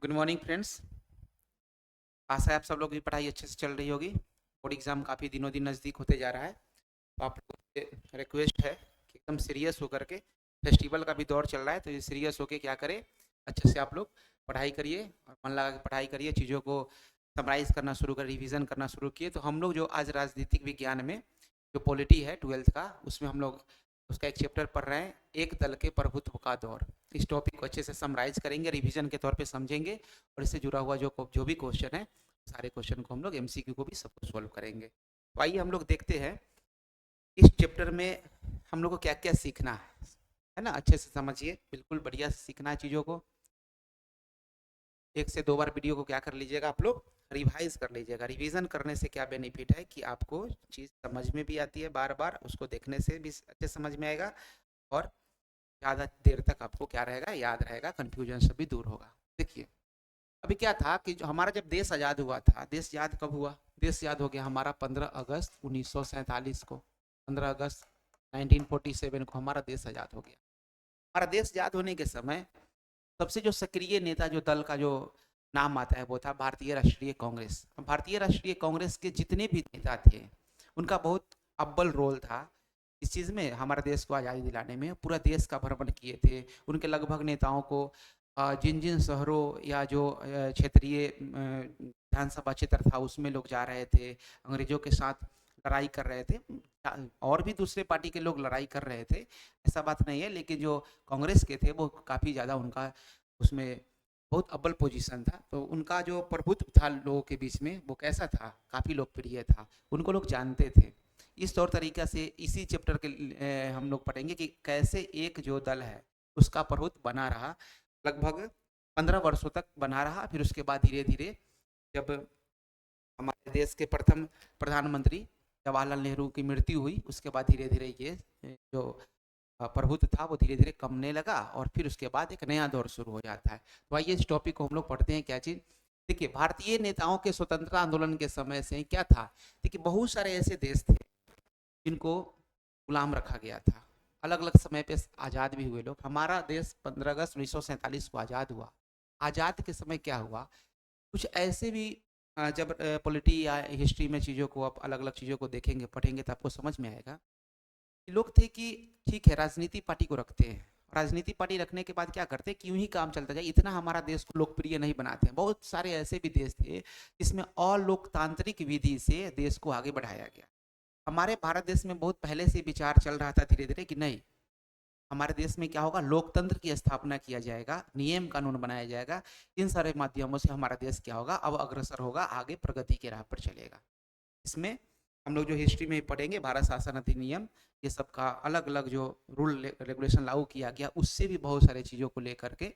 Good morning friends. आशा है आप सब लोग की पढ़ाई अच्छे से चल रही होगी। बोर्ड एग्ज़ाम काफ़ी दिनों दिन नज़दीक होते जा रहा है, तो आप लोगों से रिक्वेस्ट है कि एकदम सीरियस होकर के, फेस्टिवल का भी दौर चल रहा है, तो ये सीरियस होकर क्या करें, अच्छे से आप लोग पढ़ाई करिए और मन लगा के पढ़ाई करिए। चीज़ों को समराइज़ करना शुरू कर, रिवीजन करना शुरू किए। तो हम लोग जो आज राजनीतिक विज्ञान में जो पॉलिटी है 12th का, उसमें हम लोग उसका एक चैप्टर पढ़ रहे हैं, एक दल के प्रभुत्व का दौर। इस टॉपिक को अच्छे से समराइज करेंगे, रिवीजन के तौर पे समझेंगे, और इससे जुड़ा हुआ जो भी क्वेश्चन है, सारे क्वेश्चन को हम लोग एमसीक्यू को भी सबको सॉल्व करेंगे। तो आइए हम लोग देखते हैं इस चैप्टर में हम लोग को क्या क्या सीखना है ना। अच्छे से समझिए, बिल्कुल बढ़िया से सीखना है चीज़ों को। एक से दो बार वीडियो को क्या कर लीजिएगा, आप लोग रिवाइज कर लीजिएगा। रिवीजन करने से क्या बेनिफिट है कि आपको चीज़ समझ में भी आती है, बार बार उसको देखने से भी अच्छे समझ में आएगा, और ज़्यादा देर तक आपको क्या रहेगा, याद रहेगा, कन्फ्यूजन से भी दूर होगा। देखिए, अभी क्या था कि जो हमारा जब देश आज़ाद हुआ था, देश याद कब हुआ, देश याद हो गया हमारा 15 अगस्त 1947 को। 15 अगस्त 1947 को हमारा देश आज़ाद हो गया। हमारा देश आज़ाद होने के समय सबसे जो सक्रिय नेता, जो दल का जो नाम आता है, वो था भारतीय राष्ट्रीय कांग्रेस। भारतीय राष्ट्रीय कांग्रेस के जितने भी नेता थे, उनका बहुत अव्वल रोल था इस चीज़ में, हमारे देश को आज़ादी दिलाने में। पूरा देश का भ्रमण किए थे। उनके लगभग नेताओं को जिन जिन शहरों या जो क्षेत्रीय विधानसभा क्षेत्र था, उसमें लोग जा रहे थे, अंग्रेजों के साथ लड़ाई कर रहे थे। और भी दूसरे पार्टी के लोग लड़ाई कर रहे थे, ऐसा बात नहीं है, लेकिन जो कांग्रेस के थे वो काफ़ी ज़्यादा, उनका उसमें बहुत अव्वल पोजीशन था। तो उनका जो प्रभुत्व था लोगों के बीच में, वो कैसा था, काफ़ी लोकप्रिय था, उनको लोग जानते थे। इस तौर तरीका से इसी चैप्टर के हम लोग पढ़ेंगे कि कैसे एक जो दल है उसका प्रभुत्व बना रहा, लगभग 15 वर्षों तक बना रहा। फिर उसके बाद धीरे धीरे, जब हमारे देश के प्रथम प्रधानमंत्री जवाहरलाल नेहरू की मृत्यु हुई, उसके बाद धीरे धीरे ये जो प्रभुत्व था वो धीरे धीरे कमने लगा, और फिर उसके बाद एक नया दौर शुरू हो जाता है। तो आइए इस टॉपिक को हम लोग पढ़ते हैं, क्या चीज़। देखिए, भारतीय नेताओं के स्वतंत्रता आंदोलन के समय से क्या था। देखिए, बहुत सारे ऐसे देश थे जिनको गुलाम रखा गया था, अलग अलग समय पे आज़ाद भी हुए लोग। हमारा देश 15 अगस्त 1947 को आज़ाद हुआ। आज़ाद के समय क्या हुआ, कुछ ऐसे भी जब पॉलिटी या हिस्ट्री में चीज़ों को, आप अलग अलग चीज़ों को देखेंगे, पढ़ेंगे, तो आपको समझ में आएगा। लोग थे कि ठीक है, राजनीति पार्टी को रखते हैं, राजनीति पार्टी रखने के बाद क्या करते हैं, क्यों ही काम चलता जाए, इतना हमारा देश को लोकप्रिय नहीं बनाते हैं। बहुत सारे ऐसे भी देश थे जिसमें अलोकतांत्रिक विधि से देश को आगे बढ़ाया गया। हमारे भारत देश में बहुत पहले से विचार चल रहा था धीरे धीरे कि नहीं, हमारे देश में क्या होगा, लोकतंत्र की स्थापना किया जाएगा, नियम कानून बनाया जाएगा। इन सारे माध्यमों से हमारा देश क्या होगा, अब अग्रसर होगा, आगे प्रगति के राह पर चलेगा। इसमें हम लोग जो हिस्ट्री में पढ़ेंगे, भारत शासन अधिनियम, ये सब का अलग अलग जो रूल रेगुलेशन लागू किया गया, उससे भी बहुत सारे चीज़ों को लेकर के,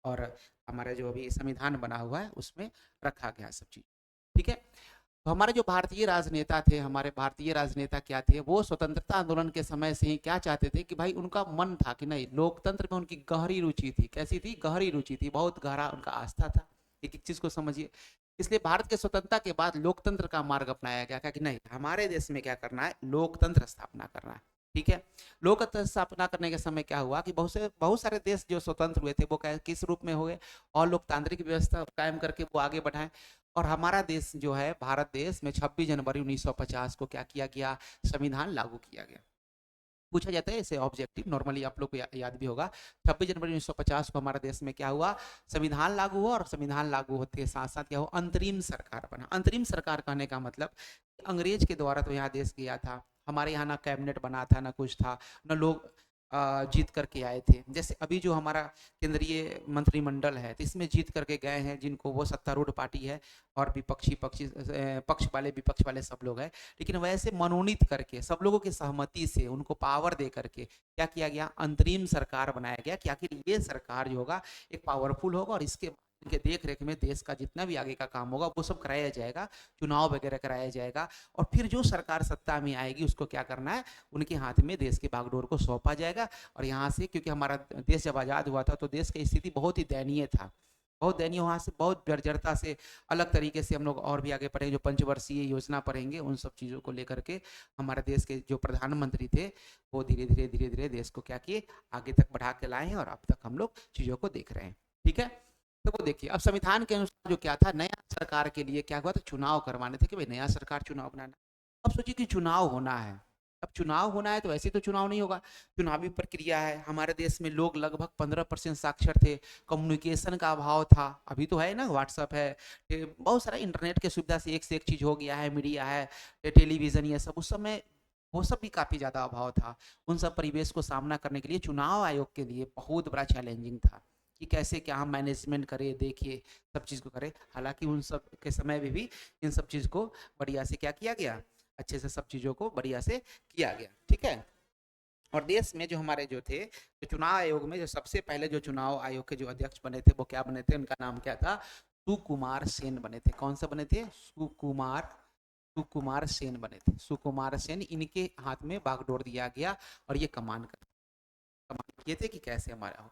और हमारा जो अभी संविधान बना हुआ है उसमें रखा गया सब चीज़। ठीक है। तो हमारे जो भारतीय राजनेता थे, हमारे भारतीय राजनेता क्या थे, वो स्वतंत्रता आंदोलन के समय से ही क्या चाहते थे कि भाई, उनका मन था कि नहीं, लोकतंत्र में उनकी गहरी रुचि थी। कैसी थी, गहरी रुचि थी, बहुत गहरा उनका आस्था था। एक एक चीज को समझिए। इसलिए भारत के स्वतंत्रता के बाद लोकतंत्र का मार्ग अपनाया गया, कि नहीं, हमारे देश में क्या करना है, लोकतंत्र स्थापना करना है। ठीक है। लोकतंत्र स्थापना करने के समय क्या हुआ कि बहुत सारे देश जो स्वतंत्र हुए थे, वो किस रूप में हुए, और लोकतांत्रिक व्यवस्था कायम करके वो आगे बढ़ाएं। और हमारा देश जो है, भारत देश में 26 जनवरी 1950 को क्या किया गया, संविधान लागू किया गया। पूछा जाता है इसे ऑब्जेक्टिव, नॉर्मली आप लोग को याद भी होगा। 26 जनवरी 1950 को हमारा देश में क्या हुआ, संविधान लागू हुआ, और संविधान लागू होते के साथ साथ क्या हुआ, अंतरिम सरकार बना। अंतरिम सरकार कहने का मतलब, अंग्रेज के द्वारा तो यहाँ देश गया था, हमारे यहाँ ना कैबिनेट बना था, ना कुछ था, ना लोग जीत करके आए थे। जैसे अभी जो हमारा केंद्रीय मंत्रिमंडल है, तो इसमें जीत करके गए हैं, जिनको वो सत्तारूढ़ पार्टी है, और विपक्षी पक्षी पक्ष वाले विपक्ष वाले सब लोग हैं। लेकिन वैसे मनोनीत करके, सब लोगों की सहमति से, उनको पावर दे करके क्या किया गया, अंतरिम सरकार बनाया गया, कि आखिर ये सरकार जो होगा एक पावरफुल होगा, और इसके इनके देख रेख में देश का जितना भी आगे का काम होगा वो सब कराया जाएगा, चुनाव वगैरह कराया जाएगा, और फिर जो सरकार सत्ता में आएगी उसको क्या करना है, उनके हाथ में देश के बागडोर को सौंपा जाएगा। और यहाँ से, क्योंकि हमारा देश जब आज़ाद हुआ था, तो देश की स्थिति बहुत ही दयनीय था, बहुत दयनीय। वहाँ से बहुत जर्जरता से, अलग तरीके से हम लोग और भी आगे पढ़ेंगे, जो पंचवर्षीय योजना पढ़ेंगे, उन सब चीज़ों को लेकर के हमारे देश के जो प्रधानमंत्री थे, वो धीरे धीरे देश को क्या किए, आगे तक बढ़ा के लाए हैं, और अब तक हम लोग चीज़ों को देख रहे हैं। ठीक है। तो देखिए अब संविधान के अनुसार जो क्या था, नया सरकार के लिए क्या हुआ था, चुनाव करवाने थे कि भाई नया सरकार चुनाव बनाना। अब सोचिए कि चुनाव होना है, अब चुनाव होना है तो ऐसे तो चुनाव नहीं होगा, चुनावी प्रक्रिया है। हमारे देश में लोग लगभग 15% साक्षर थे, कम्युनिकेशन का अभाव था, अभी तो है ना व्हाट्सअप है, बहुत सारा इंटरनेट के सुविधा से एक चीज़ हो गया है, मीडिया है, टेलीविज़न, ये सब, उस समय वो सब भी काफ़ी ज़्यादा अभाव था। उन सब परिवेश को सामना करने के लिए चुनाव आयोग के लिए बहुत बड़ा चैलेंजिंग था कि कैसे क्या हम मैनेजमेंट करें, देखिए सब चीज़ को करें। हालांकि उन सब के समय में भी इन सब चीज़ को बढ़िया से क्या किया गया, अच्छे से सब चीज़ों को बढ़िया से किया गया, ठीक है। और देश में जो हमारे जो थे, जो चुनाव आयोग में जो सबसे पहले जो चुनाव आयोग के जो अध्यक्ष बने थे वो क्या बने थे, उनका नाम क्या था, सुकुमार सेन बने थे। कौन सा बने थे, सुकुमार सेन बने थे, सुकुमार सेन, इनके हाथ में बागडोर दिया गया और ये कमान किए थे कि कैसे हमारा हो।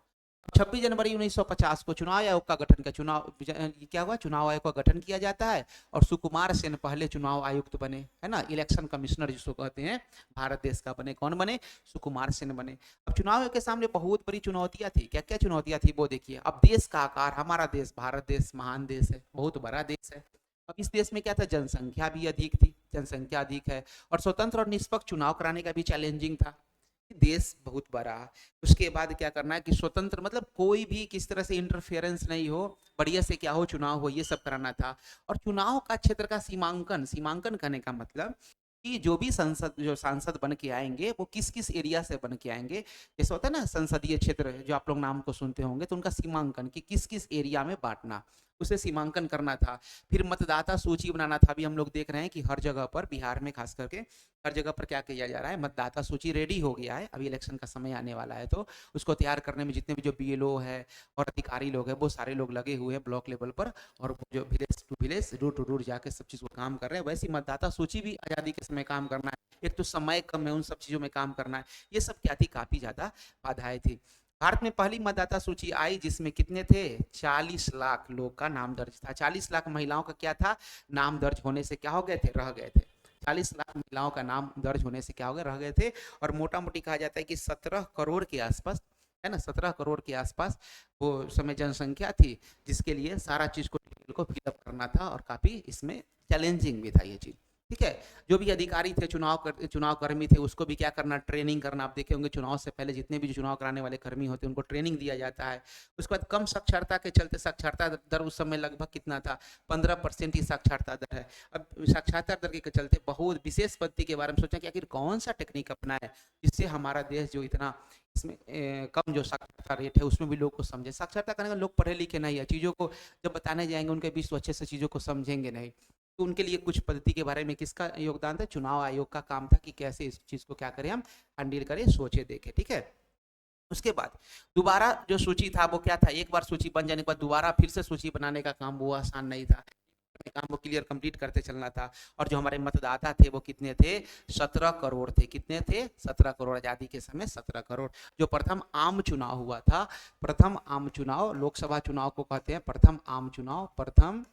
26 जनवरी 1950 को चुनाव आयोग का गठन क्या हुआ, चुनाव आयोग का गठन किया जाता है और सुकुमार सेन पहले चुनाव आयुक्त बने, है ना, इलेक्शन कमिश्नर जिसको कहते हैं, भारत देश का बने। कौन बने, सुकुमार सेन बने। अब चुनाव आयोग के सामने बहुत बड़ी चुनौतियां थी, क्या क्या चुनौतियां थी वो देखिए। अब देश का आकार, हमारा देश भारत देश महान देश है, बहुत बड़ा देश है। अब इस देश में क्या था, जनसंख्या भी अधिक थी, जनसंख्या अधिक है, और स्वतंत्र और निष्पक्ष चुनाव कराने का भी चैलेंजिंग था, देश बहुत बड़ा। उसके बाद क्या करना है कि स्वतंत्र मतलब कोई भी किस तरह से इंटरफेरेंस नहीं हो, बढ़िया से क्या हो, चुनाव हो, ये सब कराना था। और चुनाव का क्षेत्र का सीमांकन, सीमांकन करने का मतलब कि जो भी जो सांसद बन के आएंगे वो किस किस एरिया से बन के आएंगे। जैसे होता है ना संसदीय क्षेत्र, जो आप लोग नाम को सुनते होंगे, तो उनका सीमांकन कि किस किस एरिया में बांटना, उसे सीमांकन करना था। फिर मतदाता सूची बनाना था। अभी हम लोग देख रहे हैं कि हर जगह पर, बिहार में खास करके हर जगह पर क्या किया जा रहा है, मतदाता सूची रेडी हो गया है, अभी इलेक्शन का समय आने वाला है, तो उसको तैयार करने में जितने भी जो बीएलओ है और अधिकारी लोग हैं, वो सारे लोग लगे हुए हैं ब्लॉक लेवल पर, और जो village to village, door to door जाके सब चीज़ को काम कर रहे हैं। वैसे मतदाता सूची भी आज़ादी के समय काम करना है, एक तो समय कम है, उन सब चीज़ों में काम करना है, ये सब क्या थी, काफ़ी ज़्यादा बाधाएं थी। भारत में पहली मतदाता सूची आई जिसमें कितने थे, 40 लाख लोग का नाम दर्ज था। 40 लाख महिलाओं का क्या था, नाम दर्ज होने से क्या हो गए थे, रह गए थे। 40 लाख महिलाओं का नाम दर्ज होने से क्या हो गए, रह गए थे। और मोटा मोटी कहा जाता है कि 17 करोड़ के आसपास, है ना, 17 करोड़ के आसपास वो समय जनसंख्या थी, जिसके लिए सारा चीज को फिलअप करना था, और काफी इसमें चैलेंजिंग भी था ये चीज, ठीक है। जो भी अधिकारी थे, चुनाव कर्मी थे, उसको भी क्या करना, ट्रेनिंग करना। आप देखे होंगे चुनाव से पहले जितने भी चुनाव कराने वाले कर्मी होते हैं उनको ट्रेनिंग दिया जाता है। उसके बाद कम साक्षरता के चलते, साक्षरता दर उस समय लगभग कितना था, 15% ही साक्षरता दर है। अब साक्षरता दर के चलते बहुत विशेष पद्धति के बारे में सोचा कि आखिर कौन सा टेक्निक अपना है जिससे हमारा देश जो इतना इसमें कम जो साक्षरता रेट है उसमें भी लोग को समझे। साक्षरता करने का, लोग पढ़े लिखे नहीं है, चीज़ों को जब बताने जाएंगे उनके बीच तो अच्छे से चीज़ों को समझेंगे नहीं, तो उनके लिए कुछ पद्धति के बारे में किसका योगदान था, चुनाव आयोग का काम था कि कैसे इस चीज़ को क्या करें, हम हैंडल करें, सोचे देखें, ठीक है। उसके बाद दोबारा जो सूची था वो क्या था, एक बार सूची बन जाने के बाद दोबारा फिर से सूची बनाने का काम वो आसान नहीं था, काम को क्लियर कंप्लीट करते चलना था। और जो हमारे मतदाता थे वो कितने थे, 17 करोड़ थे। कितने थे, 17 करोड़, आजादी के समय 17 करोड़। जो प्रथम आम चुनाव हुआ था, प्रथम आम चुनाव, लोकसभा चुनाव को कहते हैं प्रथम आम चुनाव, प्रथम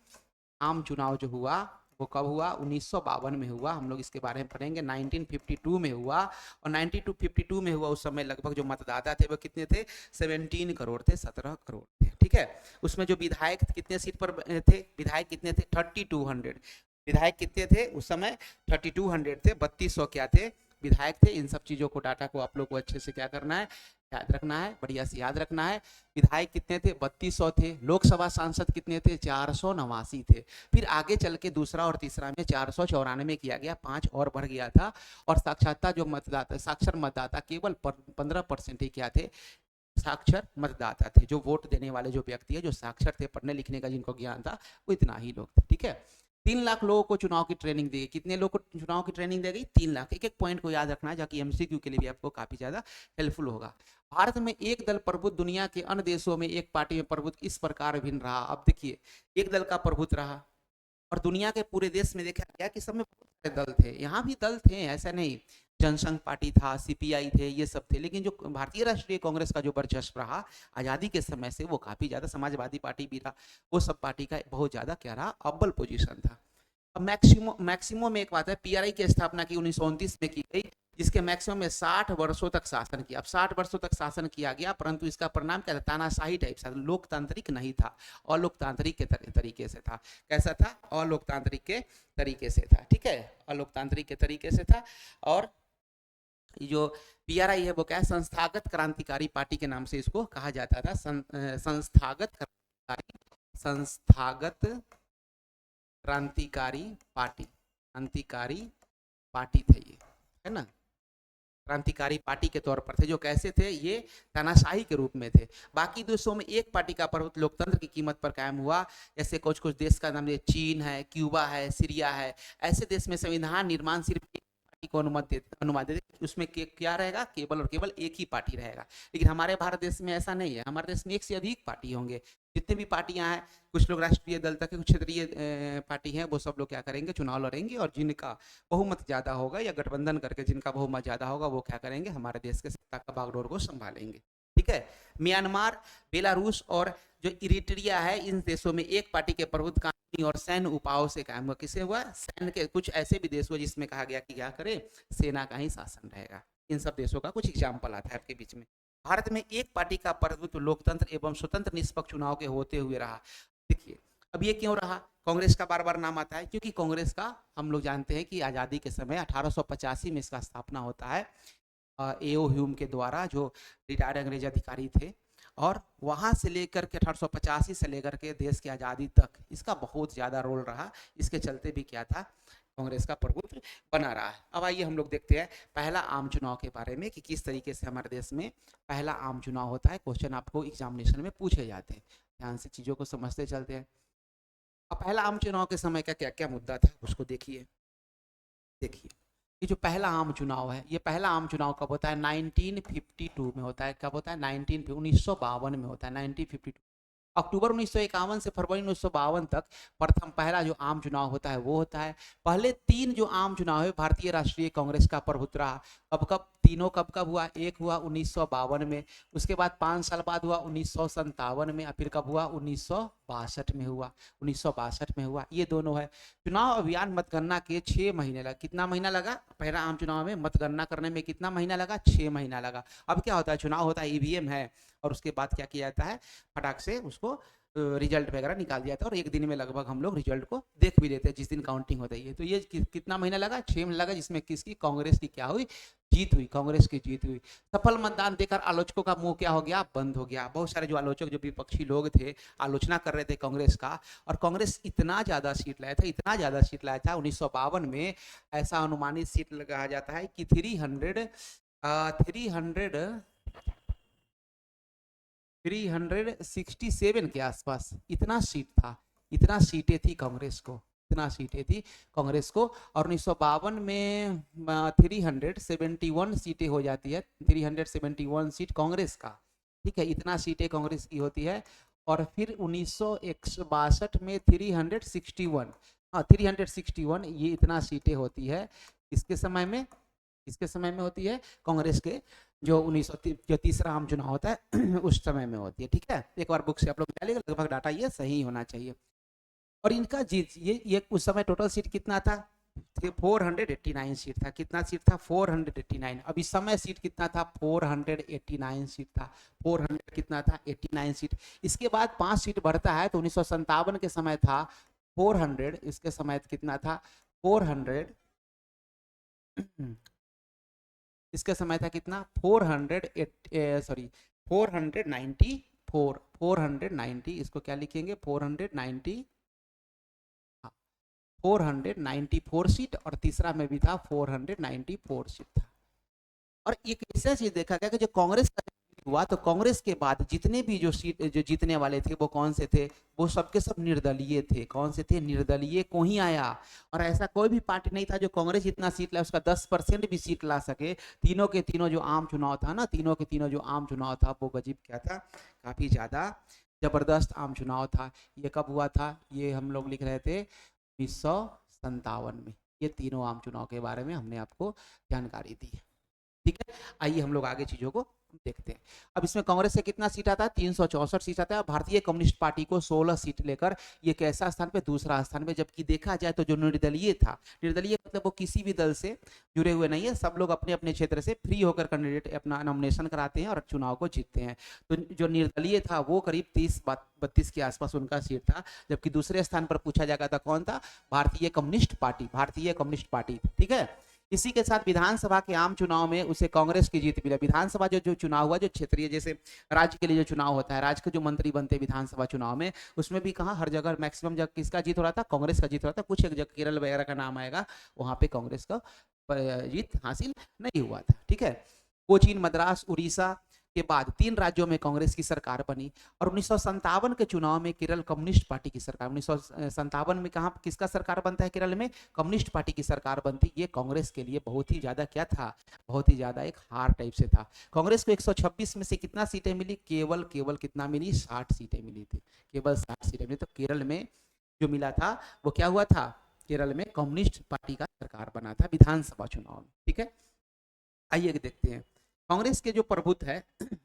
आम चुनाव जो हुआ वो कब हुआ, 1952 में हुआ। हम लोग इसके बारे में पढ़ेंगे, 1952 में हुआ। और 1952 में हुआ, उस समय लगभग जो मतदाता थे वो कितने थे, 17 करोड़ थे, 17 करोड़ थे, ठीक है। उसमें जो विधायक कितने सीट पर थे, विधायक कितने थे, 3200 विधायक कितने थे उस समय, 3200 थे, 3200 क्या थे, विधायक थे। इन सब चीज़ों को, डाटा को आप लोग को अच्छे से क्या करना है, याद रखना है, बढ़िया से याद रखना है। विधायक कितने थे, 3200 थे। लोकसभा सांसद कितने थे, 489 थे। फिर आगे चल के दूसरा और तीसरा में 494 किया गया, 5 और बढ़ गया था। और साक्षरता जो मतदाता, साक्षर मतदाता केवल 15% ही क्या थे, साक्षर मतदाता थे। जो वोट देने वाले जो व्यक्ति है, जो साक्षर थे, पढ़ने लिखने का जिनको ज्ञान था, वो इतना ही लोग थे, ठीक है। 3 लाख लोगों को चुनाव की ट्रेनिंग दी गई। कितने लोग को चुनाव की ट्रेनिंग दी गई, 3 लाख। एक एक पॉइंट को याद रखना है, जाकि एमसीक्यू के लिए भी आपको काफी ज्यादा हेल्पफुल होगा। भारत में एक दल प्रभुत्व, दुनिया के अन्य देशों में एक पार्टी में प्रभुत्व इस प्रकार भिन्न रहा। अब देखिए, एक दल का प्रभुत्व रहा, और दुनिया के पूरे देश में देखा गया कि सब में बहुत सारे दल थे। यहाँ भी दल थे, ऐसा नहीं, जनसंघ पार्टी था, सीपीआई थे, ये सब थे। लेकिन जो भारतीय राष्ट्रीय कांग्रेस का जो वर्चस्व रहा आज़ादी के समय से, वो काफ़ी ज़्यादा, समाजवादी पार्टी भी था, वो सब पार्टी का बहुत ज़्यादा क्या रहा, अव्वल पोजीशन था। अब मैक्सिमो में एक बात है, पीआरआई की स्थापना की 1929 में की गई, जिसके मैक्सिमम में 60 वर्षों तक शासन किया। अब 60 वर्षों तक शासन किया गया, परंतु इसका परिणाम क्या था? तानाशाही टाइप से, लोकतांत्रिक नहीं था, अलोकतांत्रिक के तरीके से था। कैसा था? अलोकतांत्रिक के तरीके से था, ठीक है, अलोकतांत्रिक के तरीके से था। और जो पीआरआई है वो क्या है? संस्थागत क्रांतिकारी पार्टी के नाम से इसको कहा जाता था। संस्थागत क्रांतिकारी पार्टी, क्रांतिकारी पार्टी थे ये, है ना, क्रांतिकारी पार्टी के तौर पर थे। जो कैसे थे? ये तानाशाही के रूप में थे। बाकी देशों में एक पार्टी का प्रभुत्व लोकतंत्र की कीमत पर कायम हुआ। जैसे कुछ कुछ देश का नाम है, चीन है, क्यूबा है, सीरिया है। ऐसे देश में संविधान निर्माण सिर्फ एक पार्टी को अनुमति देते, उसमें क्या रहेगा? केवल और केवल एक ही पार्टी रहेगा। लेकिन हमारे भारत देश में ऐसा नहीं है। हमारे देश में एक से अधिक पार्टी होंगे। जितने भी पार्टियां हैं, कुछ लोग राष्ट्रीय दल तक, कुछ क्षेत्रीय पार्टी हैं, वो सब लोग क्या करेंगे? चुनाव लड़ेंगे, और जिनका बहुमत ज्यादा होगा या गठबंधन करके जिनका बहुमत ज्यादा होगा, वो क्या करेंगे? हमारे देश के सत्ता का बागडोर को संभालेंगे, ठीक है। म्यांमार, बेलारूस और जो इरिट्रिया है, इन देशों में एक पार्टी के प्रभुत्व कानूनी और सैन्य उपायों से कायम हुआ। किसे हुआ? सैन्य के। कुछ ऐसे भी देश हुए जिसमें कहा गया कि क्या करे? सेना का ही शासन रहेगा। इन सब देशों का कुछ एग्जाम्पल आता है आपके बीच में। भारत में एक पार्टी का प्रभुत्व लोकतंत्र एवं स्वतंत्र निष्पक्ष चुनाव के होते हुए रहा। देखिए, अब ये क्यों रहा? कांग्रेस का बार बार नाम आता है, क्योंकि कांग्रेस का हम लोग जानते हैं कि आज़ादी के समय 1885 में इसका स्थापना होता है, एओ ह्यूम के द्वारा, जो रिटायर्ड अंग्रेज अधिकारी थे। और वहां से लेकर के 1885 से लेकर के देश की आज़ादी तक इसका बहुत ज़्यादा रोल रहा। इसके चलते भी क्या था? कांग्रेस का प्रभुत्व बना रहा है। अब आइए हम लोग देखते हैं पहला आम चुनाव के बारे में, कि किस तरीके से हमारे देश में पहला आम चुनाव होता है। क्वेश्चन आपको एग्जामिनेशन में पूछे जाते हैं, ध्यान से चीज़ों को समझते चलते हैं। अब पहला आम चुनाव के समय का क्या क्या मुद्दा था, उसको देखिए। देखिए, ये जो पहला आम चुनाव है, ये पहला आम चुनाव कब होता है? 1952 में होता है। कब होता है? 1952 में होता है, 1952। अक्टूबर 1951 से फरवरी 1952 तक प्रथम पहला जो आम चुनाव होता है वो होता है। पहले 3 जो आम चुनाव है, भारतीय राष्ट्रीय कांग्रेस का प्रभुत्व रहा। कब कब? तीनों कब कब हुआ? एक हुआ 1952 में, उसके बाद 5 साल बाद हुआ 1957 में, और फिर कब हुआ? 1962 में हुआ। 1962 में हुआ। ये दोनों है। चुनाव अभियान मतगणना के 6 महीने लगा। कितना महीना लगा? पहला आम चुनाव में मतगणना करने में कितना महीना लगा? 6 महीना लगा। अब क्या होता है? चुनाव होता है, ईवीएम है, और उसके बाद क्या किया जाता है? फटाक से उसको रिजल्ट वगैरह निकाल दिया था, और एक दिन में लगभग हम लोग रिजल्ट को देख भी लेते हैं, जिस दिन काउंटिंग होता है। तो ये कितना महीना लगा? 6 महीना लगा, जिसमें किसकी? कांग्रेस की क्या हुई? जीत हुई। कांग्रेस की जीत हुई। सफल मतदान देकर आलोचकों का मुंह क्या हो गया? बंद हो गया। बहुत सारे जो आलोचक, जो विपक्षी लोग थे, आलोचना कर रहे थे कांग्रेस का। और कांग्रेस इतना ज्यादा सीट लाया था, इतना ज्यादा सीट लाया था 1952 में, ऐसा अनुमानित सीट लगाया जाता है कि 367 के आसपास इतना सीट था। इतना सीटें थी कांग्रेस को, इतना सीटें थी कांग्रेस को। और 1952 में 371 सीटें हो जाती है। 371 सीट कांग्रेस का, ठीक है, इतना सीटें कांग्रेस की होती है। और फिर 1962 में 361, हाँ 361, ये इतना सीटें होती है। इसके समय में, इसके समय में होती है कांग्रेस के, जो 19 जो तीसरा आम चुनाव होता है उस समय में होती है, ठीक है। एक बार बुक से आप लोग डालिएगा, लगभग डाटा ये सही होना चाहिए। और इनका जीत, ये उस समय टोटल सीट कितना था? 489 सीट था। कितना सीट था? 489। अब इस समय सीट कितना था? 489 सीट था। 400 कितना था? 89 सीट। इसके बाद 5 सीट बढ़ता है, तो 1957 के समय था 400, इसके समय कितना था? 400, इसके समय था कितना? 490, इसको क्या लिखेंगे? 490, 494 सीट, और तीसरा में भी था 494 सीट था। और एक ऐसा चीज देखा गया कि जो कांग्रेस का हुआ, तो कांग्रेस के बाद जितने भी जो सीट जो जीतने वाले थे, वो कौन से थे? वो सबके सब निर्दलीय थे। कौन से थे? निर्दलीय को ही आया। और ऐसा कोई भी पार्टी नहीं था जो कांग्रेस जितना सीट ला उसका 10% भी सीट ला सके। तीनों के तीनों जो आम चुनाव था ना, तीनों के तीनों जो आम चुनाव था, वो गजीब क्या था? काफी ज्यादा जबरदस्त आम चुनाव था। ये कब हुआ था? ये हम लोग लिख रहे थे 1957 में। ये तीनों आम चुनाव के बारे में हमने आपको जानकारी दी है, ठीक है। आइए हम लोग आगे चीजों को देखते हैं। अब इसमें कांग्रेस से कितना सीट आता है, 364 सीट आता है। भारतीय कम्युनिस्ट पार्टी को 16 सीट लेकर ये कैसा स्थान पे, दूसरा स्थान पे। जबकि देखा जाए तो जो निर्दलीय था, निर्दलीय मतलब वो किसी भी दल से जुड़े हुए नहीं है, सब लोग अपने अपने क्षेत्र से फ्री होकर कैंडिडेट अपना नॉमिनेशन कराते हैं और चुनाव को जीतते हैं। तो जो निर्दलीय था वो करीब 30-32 के आसपास उनका सीट था। जबकि दूसरे स्थान पर पूछा जाएगा था कौन था, भारतीय कम्युनिस्ट पार्टी, भारतीय कम्युनिस्ट पार्टी। ठीक है, इसी के साथ विधानसभा के आम चुनाव में उसे कांग्रेस की जीत मिला। विधानसभा जो चुनाव हुआ, जो क्षेत्रीय जैसे राज्य के लिए जो चुनाव होता है, राज्य के जो मंत्री बनते हैं विधानसभा चुनाव में, उसमें भी कहा हर जगह मैक्सिमम जगह किसका जीत हो रहा था, कांग्रेस का जीत हो रहा था। कुछ एक जगह केरल वगैरह का नाम आएगा, वहां पे कांग्रेस का जीत हासिल नहीं हुआ था। ठीक है, कोचीन, मद्रास, उड़ीसा के बाद 3 राज्यों में कांग्रेस की सरकार बनी। और 1957 के चुनाव में केरल कम्युनिस्ट पार्टी की सरकार, 1957 में कहां किसका सरकार बनता है, केरल में कम्युनिस्ट पार्टी की सरकार बनती। ये कांग्रेस के लिए बहुत ही ज्यादा क्या था, बहुत ही ज्यादा एक हार टाइप से था। कांग्रेस को 126 में से कितना सीटें मिली, केवल कितना मिली, 60 सीटें मिली थी, केवल 60 सीटें मिली। तो केरल में जो मिला था वो क्या हुआ था, केरल में कम्युनिस्ट पार्टी का सरकार बना था विधानसभा चुनाव में। ठीक है, आइए देखते हैं कांग्रेस के जो प्रभुत्व है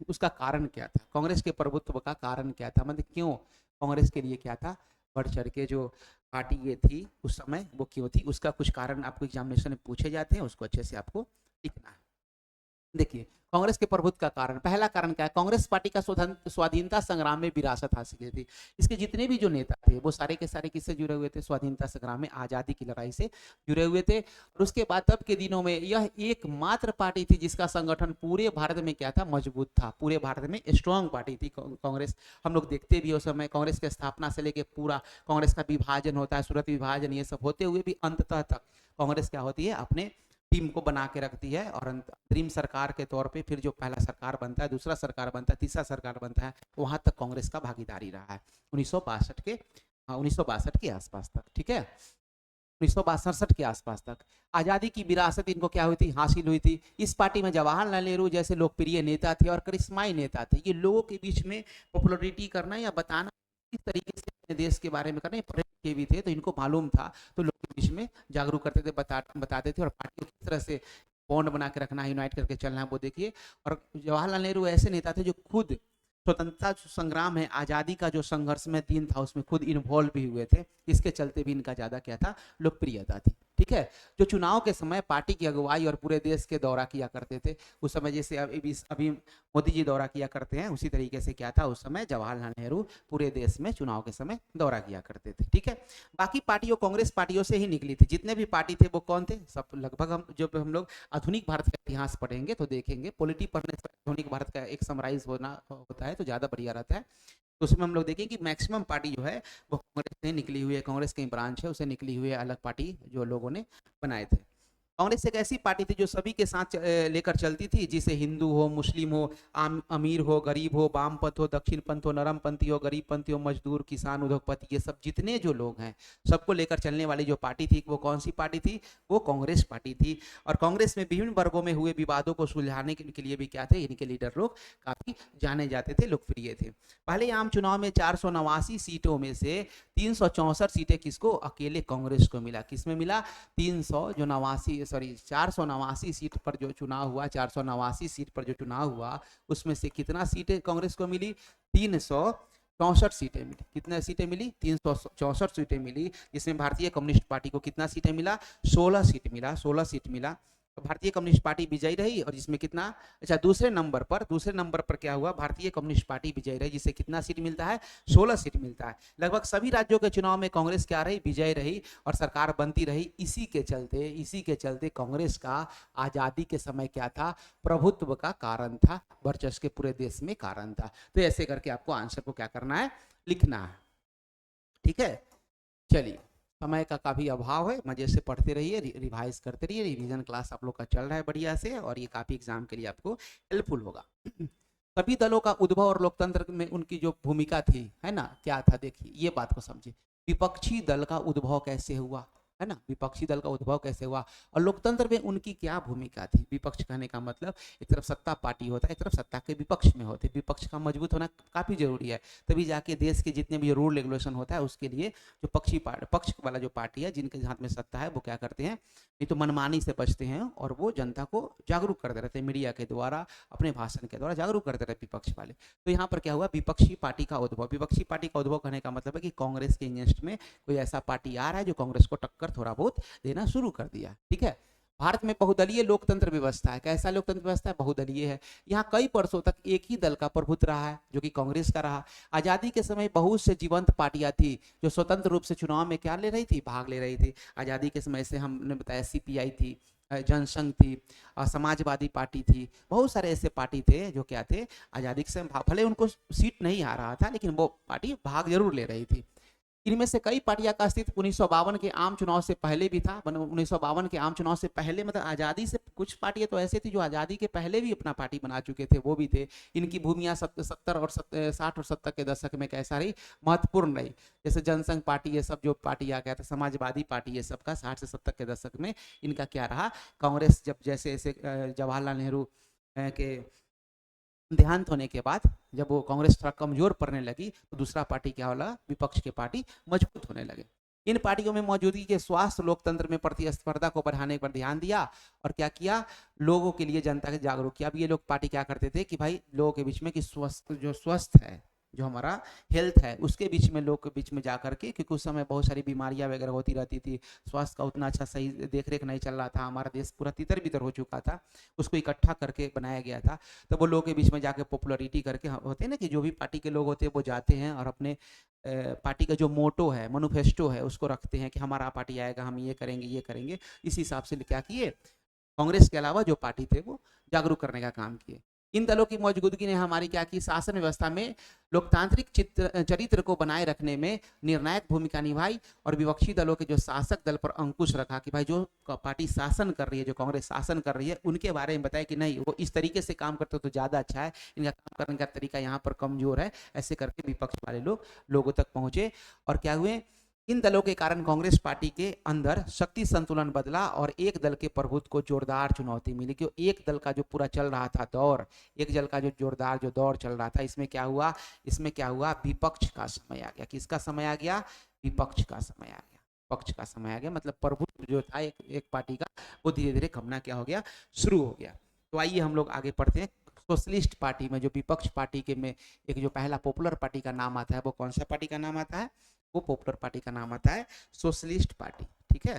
उसका कारण क्या था, कांग्रेस के प्रभुत्व का कारण क्या था, मतलब क्यों कांग्रेस के लिए क्या था, बढ़ चढ़ के जो पार्टी ये थी उस समय वो क्यों थी, उसका कुछ कारण आपको एग्जामिनेशन में पूछे जाते हैं, उसको अच्छे से आपको लिखना है। देखिए कांग्रेस के प्रभुत्व का कारण, पहला कारण क्या है, कांग्रेस पार्टी का स्वाधीनता संग्राम में विरासत हासिल की थी। इसके जितने भी जो नेता थे वो सारे के सारे किससे जुड़े हुए थे, स्वाधीनता संग्राम में, आजादी की लड़ाई से जुड़े हुए थे। और उसके बाद तब के दिनों में यह एकमात्र पार्टी थी जिसका संगठन पूरे भारत में क्या था, मजबूत था, पूरे भारत में स्ट्रांग पार्टी थी कांग्रेस। हम लोग देखते भी उस समय कांग्रेस की स्थापना से लेकर पूरा कांग्रेस का विभाजन होता है, सूरत विभाजन, ये सब होते हुए भी अंततः तक कांग्रेस क्या होती है, अपने टीम को बना के रखती है। और अंतरिम सरकार के तौर पे फिर जो पहला सरकार बनता है, दूसरा सरकार बनता है, तीसरा सरकार बनता है, वहां तक कांग्रेस का भागीदारी रहा है 1962 के आसपास तक। ठीक है, 1962 के आसपास तक आजादी की विरासत इनको क्या हुई थी, हासिल हुई थी। इस पार्टी में जवाहरलाल नेहरू जैसे लोकप्रिय नेता थे और करिश्माई नेता थे। ये लोगों के बीच में पॉपुलरिटी करना या बताना किस तरीके से अपने देश के बारे में करना, पढ़े लिखे भी थे तो इनको मालूम था, तो लोग के बीच में जागरूक करते थे, बताते थे। और पार्टी को किस तरह से बॉन्ड बना के रखना है, यूनाइट करके चलना है, वो देखिए। और जवाहरलाल नेहरू ऐसे नेता थे जो खुद स्वतंत्रता संग्राम है, आजादी का जो संघर्ष में दिन था उसमें खुद इन्वॉल्व भी हुए थे। इसके चलते भी इनका ज्यादा क्या था, लोकप्रियता थी। ठीक है, जो चुनाव के समय पार्टी की अगुवाई और पूरे देश के दौरा किया करते थे, उस समय जैसे अभी मोदी जी दौरा किया करते हैं, उसी तरीके से क्या था, उस समय जवाहरलाल नेहरू पूरे देश में चुनाव के समय दौरा किया करते थे। ठीक है, बाकी पार्टियों, कांग्रेस पार्टियों से ही निकली थी। जितने भी पार्टी थे वो कौन थे, सब लगभग हम जब हम लोग आधुनिक भारत का इतिहास पढ़ेंगे तो देखेंगे, पॉलिटी पढ़ने से आधुनिक भारत का एक समराइज होना होता है तो ज्यादा बढ़िया रहता है। तो उसमें हम लोग देखें कि मैक्सिमम पार्टी जो है वो कांग्रेस से निकली हुई है, कांग्रेस की ब्रांच है उसे निकली हुई है, अलग पार्टी जो लोगों ने बनाए थे। कांग्रेस एक ऐसी पार्टी थी जो सभी के साथ लेकर चलती थी, जिसे हिंदू हो, मुस्लिम हो, अमीर हो, गरीब हो, वामपंथ हो, दक्षिण पंथ हो, नरमपंथी हो, गरीब पंथी हो, मजदूर, किसान, उद्योगपति, ये सब जितने जो लोग हैं सबको लेकर चलने वाली जो पार्टी थी वो कौन सी पार्टी थी, वो कांग्रेस पार्टी थी। और कांग्रेस में विभिन्न वर्गों में हुए विवादों को सुलझाने के लिए भी क्या थे, इनके लीडर लोग काफी जाने जाते थे, लोकप्रिय थे। पहले आम चुनाव में 489 सीटों में से 364 सीटें किसको, अकेले कांग्रेस को मिला। किसमें मिला, 489 सीट पर जो चुनाव हुआ, 489 सीट पर जो चुनाव हुआ उसमें से कितना सीटें कांग्रेस को मिली, 364 सीटें मिली। कितने सीटें मिली, 364 सीटें मिली। जिसमें भारतीय कम्युनिस्ट पार्टी को कितना सीटें मिला, 16 सीट मिला, 16 सीट मिला। तो भारतीय कम्युनिस्ट पार्टी विजयी रही। और जिसमें कितना, अच्छा दूसरे नंबर पर क्या हुआ, भारतीय कम्युनिस्ट पार्टी विजयी रही, जिसे कितना सीट मिलता है, 16 सीट मिलता है। लगभग सभी राज्यों के चुनाव में कांग्रेस क्या रही, विजयी रही और सरकार बनती रही। इसी के चलते कांग्रेस का आजादी के समय क्या था, प्रभुत्व का कारण था, वर्चस्व के पूरे देश में कारण था। तो ऐसे करके आपको आंसर को क्या करना है, लिखना है। ठीक है, चलिए, समय का काफी अभाव है, मजे से पढ़ते रहिए, रिवाइज करते रहिए। रिवीजन क्लास आप लोग का चल रहा है बढ़िया से और ये काफी एग्जाम के लिए आपको हेल्पफुल होगा। सभी दलों का उद्भव और लोकतंत्र में उनकी जो भूमिका थी, है ना, क्या था, देखिए ये बात को समझिए। विपक्षी दल का उद्भव कैसे हुआ, है ना, विपक्षी दल का उद्भव कैसे हुआ और लोकतंत्र में उनकी क्या भूमिका थी। विपक्ष कहने का मतलब एक तरफ सत्ता पार्टी होता है, एक तरफ सत्ता के विपक्ष में होते, विपक्ष का मजबूत होना काफी जरूरी है, तभी जाके देश के जितने भी रूल रेगुलेशन होता है उसके लिए जो पक्ष वाला जो पार्टी है जिनके हाथ में सत्ता है वो क्या करते हैं, नहीं तो मनमानी से बचते हैं और वो जनता को जागरूक करते रहते हैं, मीडिया के द्वारा अपने भाषण के द्वारा जागरूक करते रहते विपक्ष वाले। तो यहाँ पर क्या हुआ, विपक्षी पार्टी का उद्भव। विपक्षी पार्टी का उद्भव कहने का मतलब है कि कांग्रेस के अगेंस्ट में कोई ऐसा पार्टी आ रहा है जो कांग्रेस को टक्कर थोड़ा बहुत देना शुरू कर दिया। ठीक है, भारत में बहुदलीय लोकतंत्र व्यवस्था है। कैसा लोकतंत्र व्यवस्था है, बहुदलीय है। यहाँ कई वर्षों तक एक ही दल का प्रभुत्व रहा है जो कि कांग्रेस का रहा। आजादी के समय बहुत से जीवंत पार्टियां थी जो स्वतंत्र रूप से चुनाव में क्या ले रही थी, भाग ले रही थी। आजादी के समय से हमने बताया सीपीआई थी, जनसंघ थी, समाजवादी पार्टी थी, बहुत सारे ऐसे पार्टी थे जो क्या थे, आजादी के समय भले उनको सीट नहीं आ रहा था लेकिन वो पार्टी भाग जरूर ले रही थी। इनमें से कई पार्टियां का अस्तित्व 1952 के आम चुनाव से पहले भी था। 1952 के आम चुनाव से पहले मतलब आजादी से कुछ पार्टियां तो ऐसे थी जो आजादी के पहले भी अपना पार्टी बना चुके थे, वो भी थे। इनकी भूमिया 70 और 60 और 70 के दशक में कैसा रही, महत्वपूर्ण रही। जैसे जनसंघ पार्टी, ये सब जो पार्टी आ गया था, समाजवादी पार्टी, ये सब का 60 से 70 के दशक में इनका क्या रहा। कांग्रेस जब जैसे ऐसे जवाहरलाल नेहरू के देहांत होने के बाद जब वो कांग्रेस थोड़ा कमजोर पड़ने लगी तो दूसरा पार्टी क्या होला, विपक्ष के पार्टी मजबूत होने लगे। इन पार्टियों में मौजूदगी के स्वास्थ्य लोकतंत्र में प्रतिस्पर्धा को बढ़ाने पर ध्यान दिया और क्या किया, लोगों के लिए जनता के जागरूक किया। अब ये लोग पार्टी क्या करते थे कि भाई लोगों के बीच में कि स्वस्थ है, जो हमारा हेल्थ है उसके बीच में, लोग के बीच में जाकर के, क्योंकि उस समय बहुत सारी बीमारियां वगैरह होती रहती थी, स्वास्थ्य का उतना अच्छा सही देख रेख नहीं चल रहा था, हमारा देश पूरा तितर बितर हो चुका था, उसको इकट्ठा करके बनाया गया था। तो वो लोगों के बीच में जाके पॉपुलरिटी करके, होते हैं ना कि जो भी पार्टी के लोग होते हैं वो जाते हैं और अपने पार्टी का जो मोटो है, मैनिफेस्टो है, उसको रखते हैं कि हमारा पार्टी आएगा, हम ये करेंगे ये करेंगे। इस हिसाब से क्या किए, कांग्रेस के अलावा जो पार्टी थे वो जागरूक करने का काम किए। इन दलों की मौजूदगी ने हमारी क्या की, शासन व्यवस्था में लोकतांत्रिक चरित्र को बनाए रखने में निर्णायक भूमिका निभाई और विपक्षी दलों के जो शासक दल पर अंकुश रखा कि भाई जो पार्टी शासन कर रही है, जो कांग्रेस शासन कर रही है, उनके बारे में बताया कि नहीं वो इस तरीके से काम करते तो ज्यादा अच्छा है, इनका काम करने का तरीका यहाँ पर कमजोर है। ऐसे करके विपक्ष वाले लोग लोगों तक पहुंचे और क्या हुए, इन दलों के कारण कांग्रेस पार्टी के अंदर शक्ति संतुलन बदला और एक दल के प्रभुत्व को जोरदार चुनौती मिली। क्योंकि एक दल का जो पूरा चल रहा था दौर, एक दल का जो जोरदार जो दौर चल रहा था, इसमें क्या हुआ, विपक्ष का समय आ गया। किसका समय आ गया, विपक्ष का समय आ गया, पक्ष का समय आ गया। मतलब प्रभुत्व जो था एक पार्टी का, वो धीरे धीरे कमना क्या हो गया, शुरू हो गया। तो आइए हम लोग आगे पढ़ते हैं। सोशलिस्ट पार्टी में जो विपक्ष पार्टी के में एक जो पहला पॉपुलर पार्टी का नाम आता है, वो कौन सा पार्टी का नाम आता है, वो पॉपुलर पार्टी का नाम आता है सोशलिस्ट पार्टी। ठीक है,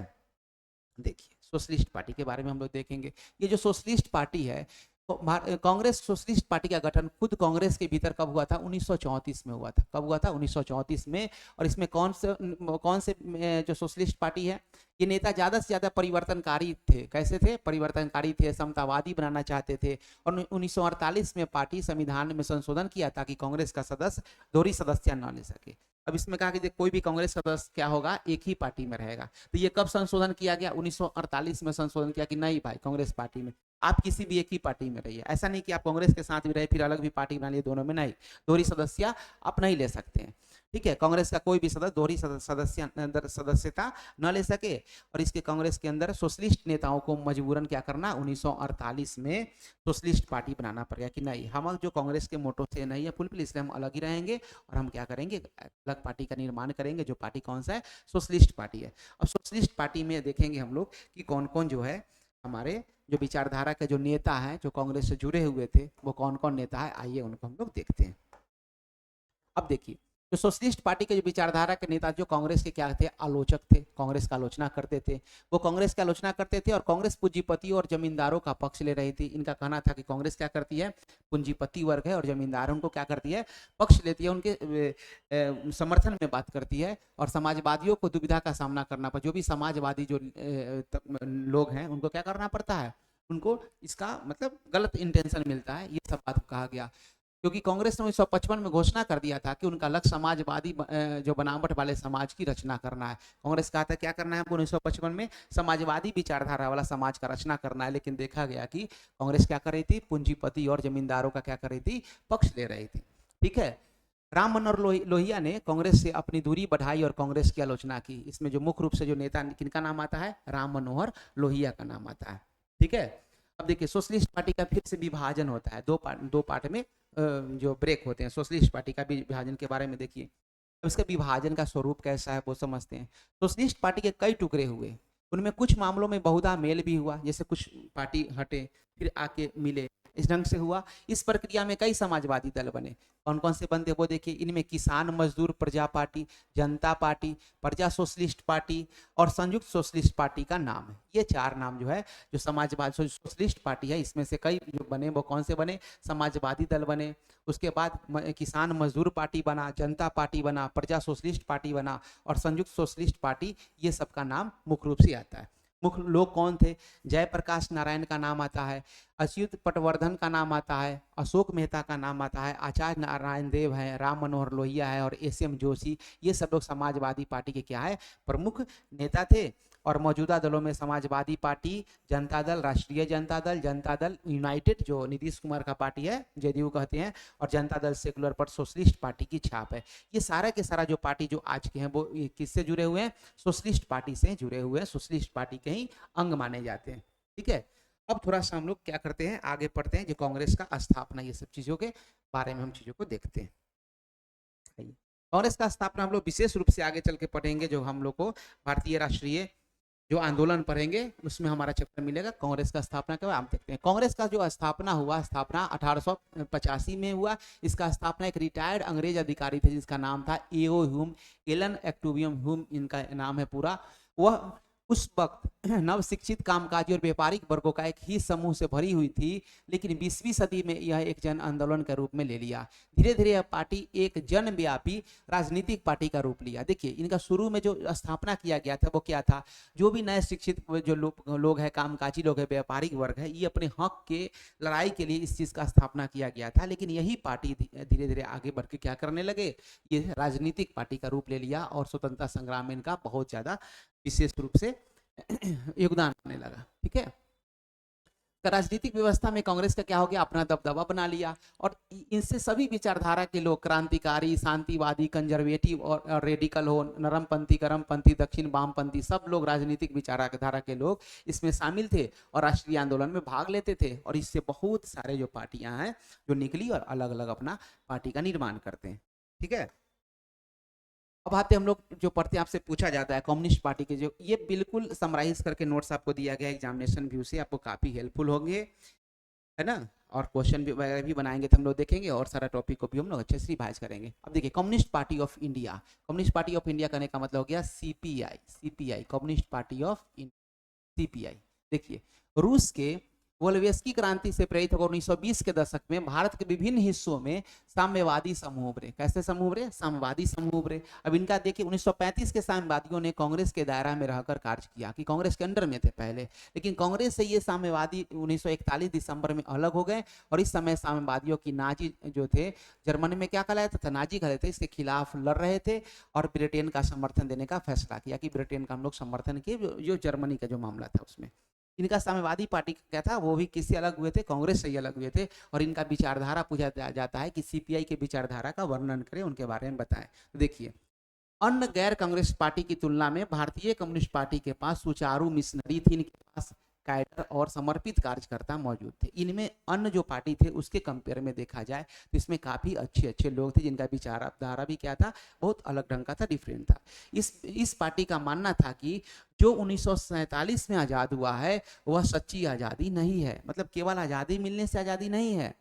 देखिए सोशलिस्ट पार्टी के बारे में हम लोग देखेंगे। ये जो सोशलिस्ट पार्टी है, तो कांग्रेस सोशलिस्ट पार्टी का गठन खुद कांग्रेस के भीतर कब हुआ था, 1934 में हुआ था। कब हुआ था, 1934 में। और इसमें कौन से जो सोशलिस्ट पार्टी है, ये नेता ज्यादा से ज्यादा परिवर्तनकारी थे। कैसे थे, परिवर्तनकारी थे, समतावादी बनाना चाहते थे। और 1948 में पार्टी संविधान में संशोधन किया ताकि कांग्रेस का सदस्य दोहरी सदस्य न ले सके। अब इसमें कहा कि कोई भी कांग्रेस सदस्य क्या होगा, एक ही पार्टी में रहेगा। तो ये कब संशोधन किया गया, 1948 में संशोधन किया कि नहीं भाई, कांग्रेस पार्टी में आप किसी भी एक ही पार्टी में रहिए। ऐसा नहीं कि आप कांग्रेस के साथ भी रहे फिर अलग भी पार्टी बना लिए, दोनों में नहीं, दोहरी सदस्य आप नहीं ले सकते हैं। ठीक है, कांग्रेस का कोई भी सदस्य दोहरी सदस्यता न ले सके। और इसके कांग्रेस के अंदर सोशलिस्ट नेताओं को मजबूरन क्या करना, 1948 में सोशलिस्ट पार्टी बनाना पड़ गया कि नहीं, हम जो कांग्रेस के मोटो से नहीं है फुलफिल, इसलिए हम अलग ही रहेंगे और हम क्या करेंगे, अलग पार्टी का निर्माण करेंगे। जो पार्टी कौन सा है, सोशलिस्ट पार्टी है। अब सोशलिस्ट पार्टी में देखेंगे हम लोग कि कौन कौन जो है हमारे जो विचारधारा के जो नेता हैं जो कांग्रेस से जुड़े हुए थे, वो कौन कौन नेता है, आइए उनको हम लोग देखते हैं। अब देखिए, जो सोशलिस्ट पार्टी के जो विचारधारा के नेता जो कांग्रेस के क्या थे, आलोचक थे, कांग्रेस का आलोचना करते थे। वो कांग्रेस की आलोचना करते थे और कांग्रेस पूंजीपतियों और जमींदारों का पक्ष ले रही थी। इनका कहना था कि कांग्रेस क्या करती है, पूंजीपति वर्ग है और जमींदारों को क्या करती है, पक्ष लेती है, उनके समर्थन में बात करती है। और समाजवादियों को दुविधा का सामना करना पड़ा। जो भी समाजवादी जो लोग हैं उनको क्या करना पड़ता है, उनको इसका मतलब गलत इंटेंशन मिलता है, ये सब बात कहा गया। क्योंकि कांग्रेस ने 1955 में घोषणा कर दिया था कि उनका लक्ष्य समाजवादी जो बनावट वाले समाज की रचना करना है। कांग्रेस कहा था क्या करना है हमको 1955 में, समाजवादी विचारधारा वाला समाज का रचना करना है। लेकिन देखा गया कि कांग्रेस क्या कर रही थी, पूंजीपति और जमींदारों का क्या कर रही थी, पक्ष ले रही थी। ठीक है, राम मनोहर लोहिया ने कांग्रेस से अपनी दूरी बढ़ाई और कांग्रेस की आलोचना की। इसमें जो मुख्य रूप से जो नेता किनका नाम आता है, राम मनोहर लोहिया का नाम आता है। ठीक है, अब देखिए सोशलिस्ट पार्टी का फिर से विभाजन होता है, दो पार्ट में जो ब्रेक होते हैं। सोशलिस्ट पार्टी का विभाजन के बारे में देखिए, अब इसका विभाजन का स्वरूप कैसा है वो समझते हैं। सोशलिस्ट पार्टी के कई टुकड़े हुए, उनमें कुछ मामलों में बहुधा मेल भी हुआ, जैसे कुछ पार्टी हटे फिर आके मिले, इस ढंग से हुआ। इस प्रक्रिया में कई समाजवादी दल बने। कौन कौन से बनते वो देखिए, इनमें किसान मजदूर प्रजा पार्टी, जनता पार्टी, प्रजा सोशलिस्ट पार्टी और संयुक्त सोशलिस्ट पार्टी का नाम है। ये चार नाम जो है, जो समाजवादी सोशलिस्ट पार्टी है, इसमें से कई जो बने वो कौन से बने, समाजवादी दल बने, उसके बाद किसान मजदूर पार्टी बना, जनता पार्टी बना, प्रजा सोशलिस्ट पार्टी बना और संयुक्त सोशलिस्ट पार्टी। ये सबका नाम मुख्य रूप से आता है। मुख्य लोग कौन थे, जयप्रकाश नारायण का नाम आता है, अच्युत पटवर्धन का नाम आता है, अशोक मेहता का नाम आता है, आचार्य नारायण देव है, राम मनोहर लोहिया है और एस.एम. जोशी। ये सब लोग समाजवादी पार्टी के क्या है, प्रमुख नेता थे। और मौजूदा दलों में समाजवादी पार्टी, जनता दल, राष्ट्रीय जनता दल यूनाइटेड जो नीतीश कुमार का पार्टी है, जेडीयू कहते हैं, और जनता दल सेकुलर पर सोशलिस्ट पार्टी की छाप है। ये सारा के सारा जो पार्टी जो आज के हैं वो किससे जुड़े हुए हैं, सोशलिस्ट पार्टी से जुड़े हुए हैं, सोशलिस्ट पार्टी के ही अंग माने जाते हैं। ठीक है, अब थोड़ा सा हम लोग क्या करते हैं, आगे पढ़ते हैं, जो कांग्रेस का स्थापना, ये सब चीजों के बारे में हम चीजों को देखते हैं। कांग्रेस का स्थापना हम लोग विशेष रूप से आगे चल के पढ़ेंगे, जो हम लोग को भारतीय राष्ट्रीय जो आंदोलन पढ़ेंगे उसमें हमारा चैप्टर मिलेगा कांग्रेस का स्थापना के बाद हम देखते हैं। कांग्रेस का जो स्थापना हुआ, स्थापना 1885 में हुआ। इसका स्थापना एक रिटायर्ड अंग्रेज अधिकारी थे जिसका नाम था एओ ह्यूम, एलन एक्टुवियम ह्यूम इनका नाम है पूरा। वह उस वक्त नव शिक्षित कामकाजी और व्यापारिक वर्गों का एक ही समूह से भरी हुई थी, लेकिन 20वीं सदी में यह एक जन आंदोलन के रूप में ले लिया। धीरे धीरे यह पार्टी एक जनव्यापी राजनीतिक पार्टी का रूप लिया। देखिए, इनका शुरू में जो स्थापना किया गया था वो क्या था, जो भी नए शिक्षित जो लोग हैं, कामकाजी लोग हैं, व्यापारिक वर्ग है, ये अपने हक के लड़ाई के लिए इस चीज का स्थापना किया गया था। लेकिन यही पार्टी धीरे धीरे आगे बढ़ के क्या करने लगे, ये राजनीतिक पार्टी का रूप ले लिया और स्वतंत्रता संग्राम में इनका बहुत ज्यादा विशेष रूप से योगदान होने लगा। ठीक है, राजनीतिक व्यवस्था में कांग्रेस का क्या हो गया, अपना दबदबा बना लिया। और इनसे सभी विचारधारा के लोग, क्रांतिकारी, शांतिवादी, कंजर्वेटिव और रेडिकल हो, नरमपंथी, गरमपंथी, दक्षिण वामपंथी, सब लोग राजनीतिक विचारधारा के लोग इसमें शामिल थे और राष्ट्रीय आंदोलन में भाग लेते थे। और इससे बहुत सारे जो पार्टियां हैं जो निकली और अलग अलग अपना पार्टी का निर्माण करते हैं। ठीक है, अब आते हम लोग जो पढ़ते हैं, आपसे पूछा जाता है कम्युनिस्ट पार्टी के, जो ये बिल्कुल समराइज करके नोट्स आपको दिया गया एग्जामिनेशन व्यू से, आपको काफी हेल्पफुल होंगे, है ना। और क्वेश्चन भी वगैरह भी बनाएंगे तो हम लोग देखेंगे और सारा टॉपिक को भी हम लोग अच्छे से रिवाइज करेंगे। अब देखिए, communist party of India, communist party of India करने का मतलब हो गया CPI, CPI communist party of India, CPI. देखिए, रूस के वोल्वेस्की क्रांति से प्रेरित होकर 1920 के दशक में भारत के विभिन्न हिस्सों में साम्यवादी समूह उभरे। कैसे समूह उभरे, साम्यवादी समूह उभरे। अब इनका देखिए, 1935 के साम्यवादियों ने कांग्रेस के दायरा में रहकर कार्य किया, कि कांग्रेस के अंडर में थे पहले, लेकिन कांग्रेस से ये साम्यवादी 1941 दिसंबर में अलग हो गए। और इस समय साम्यवादियों की नाजी जो थे, जर्मनी में क्या कहलाया था, नाजी कहते थे, इसके खिलाफ लड़ रहे थे और ब्रिटेन का समर्थन देने का फैसला किया, कि ब्रिटेन का हम लोग समर्थन किए, जो जर्मनी का जो मामला था उसमें। इनका साम्यवादी पार्टी क्या था, वो भी किससे अलग हुए थे, कांग्रेस से ही अलग हुए थे। और इनका विचारधारा पूछा जाता है कि सीपीआई के विचारधारा का वर्णन करें, उनके बारे में बताएं। तो देखिए, अन्य गैर कांग्रेस पार्टी की तुलना में भारतीय कम्युनिस्ट पार्टी के पास सुचारू मिशनरी थी, इनके पास कैडर और समर्पित कार्यकर्ता मौजूद थे। इनमें अन्य जो पार्टी थे उसके कंपेयर में देखा जाए तो इसमें काफी अच्छे अच्छे लोग थे, जिनका विचारधारा भी क्या था, बहुत अलग ढंग का था, डिफरेंट था। इस पार्टी का मानना था कि जो 1947 में आजाद हुआ है वह सच्ची आजादी नहीं है, मतलब केवल आजादी मिलने से आजादी नहीं है।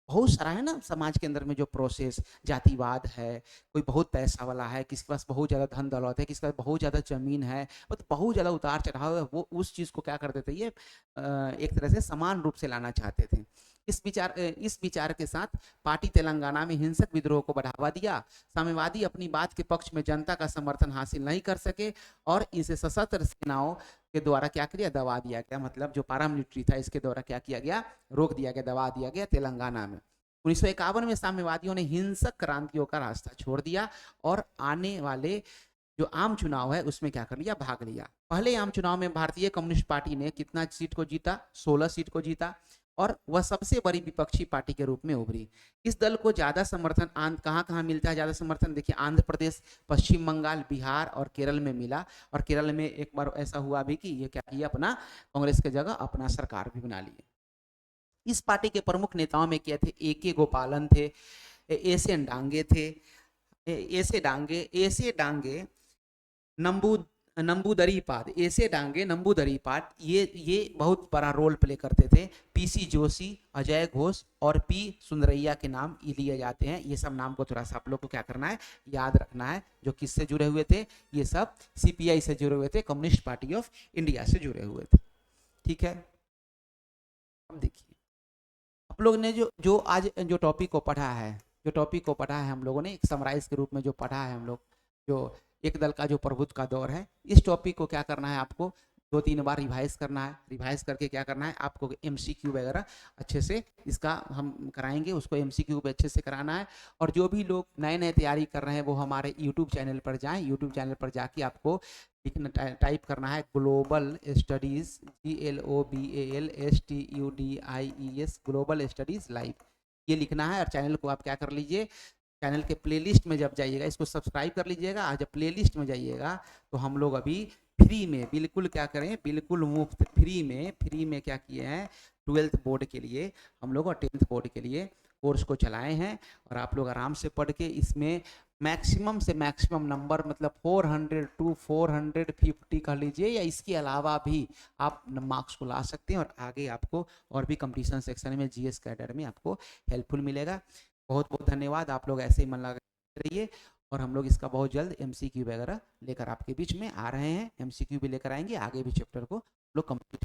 बहुत सारा है ना समाज के अंदर में जो प्रोसेस, जातिवाद है, कोई बहुत पैसा वाला है, किसके पास बहुत ज्यादा धन दौलत है, किसके पास बहुत ज्यादा जमीन है, मतलब बहुत ज्यादा उतार चढ़ाव है, वो उस चीज को क्या करते थे, ये एक तरह से समान रूप से लाना चाहते थे। इस विचार के साथ पार्टी तेलंगाना में हिंसक विद्रोह को बढ़ावा दिया। साम्यवादी अपनी बात के पक्ष में जनता का समर्थन हासिल नहीं कर सके और इसे सशस्त्र सेनाओं के द्वारा क्या किया, दबा दिया गया। मतलब जो पारामिलिट्री था इसके द्वारा क्या किया गया, रोक दिया गया, दबा दिया गया तेलंगाना में। 1951 में साम्यवादियों ने हिंसक क्रांतियों का रास्ता छोड़ दिया और आने वाले जो आम चुनाव है उसमें क्या कर लिया, भाग लिया। पहले आम चुनाव में भारतीय कम्युनिस्ट पार्टी ने कितना सीट को जीता, 16 सीट को जीता। और वह सबसे बड़ी विपक्षी पार्टी के रूप में उभरी। इस दल को ज्यादा समर्थन कहाँ कहाँ मिलता है ज्यादा समर्थन? देखिए, आंध्र प्रदेश, पश्चिम बंगाल, बिहार और केरल में मिला। और केरल में एक बार ऐसा हुआ भी कि ये क्या किया, अपना कांग्रेस की जगह अपना सरकार भी बना लिए। इस पार्टी के प्रमुख नेताओं में क्या थे? ए गोपालन थे, एसे डांगे थे, एसे डांगे, नंबू नंबूदरीपाद, ऐसे डांगे नंबूदरीपाद, ये बहुत बड़ा रोल प्ले करते थे। पीसी जोशी, अजय घोष और पी सुंदरैया के नाम लिए जाते हैं। ये सब नाम को थोड़ा सा आप लोग को क्या करना है, याद रखना है। जो किससे जुड़े हुए थे? ये सब सीपीआई से जुड़े हुए थे, कम्युनिस्ट पार्टी ऑफ इंडिया से जुड़े हुए थे। ठीक है, अब देखिए आप लोग ने जो आज जो टॉपिक को पढ़ा है, हम लोगों ने एक समराइज के रूप में जो पढ़ा है हम लोग, जो एक दल का जो प्रभुत्व का दौर है, इस टॉपिक को क्या करना है आपको? 2-3 बार रिवाइज करना है। रिवाइज करके क्या करना है आपको? एमसीक्यू वगैरह अच्छे से इसका हम कराएंगे, उसको एमसीक्यू पे अच्छे से कराना है। और जो भी लोग नए नए तैयारी कर रहे हैं वो हमारे यूट्यूब चैनल पर जाएं। यूट्यूब चैनल पर जाके आपको टाइप करना है global studies, GLOBALSTUDIES, global studies live, ये लिखना है। और चैनल को आप क्या कर लीजिए, चैनल के प्लेलिस्ट में जब जाइएगा, इसको सब्सक्राइब कर लीजिएगा। जब प्लेलिस्ट में जाइएगा तो हम लोग अभी फ्री में, बिल्कुल क्या करें, बिल्कुल मुफ्त फ्री में क्या किए हैं, 12th बोर्ड के लिए हम लोग और 10th बोर्ड के लिए कोर्स को चलाए हैं। और आप लोग आराम से पढ़ के इसमें मैक्सिमम से मैक्सिमम नंबर, मतलब 400 to 450 कर लीजिए, या इसके अलावा भी आप मार्क्स को ला सकते हैं। और आगे आपको और भी कंपटीशन सेक्शन में, जीएस कैडर में आपको हेल्पफुल मिलेगा। बहुत बहुत धन्यवाद। आप लोग ऐसे ही मन लगा रहिए, और हम लोग इसका बहुत जल्द एमसीक्यू वगैरह लेकर आपके बीच में आ रहे हैं। एमसीक्यू भी लेकर आएंगे, आगे भी चैप्टर को लोग कंप्लीट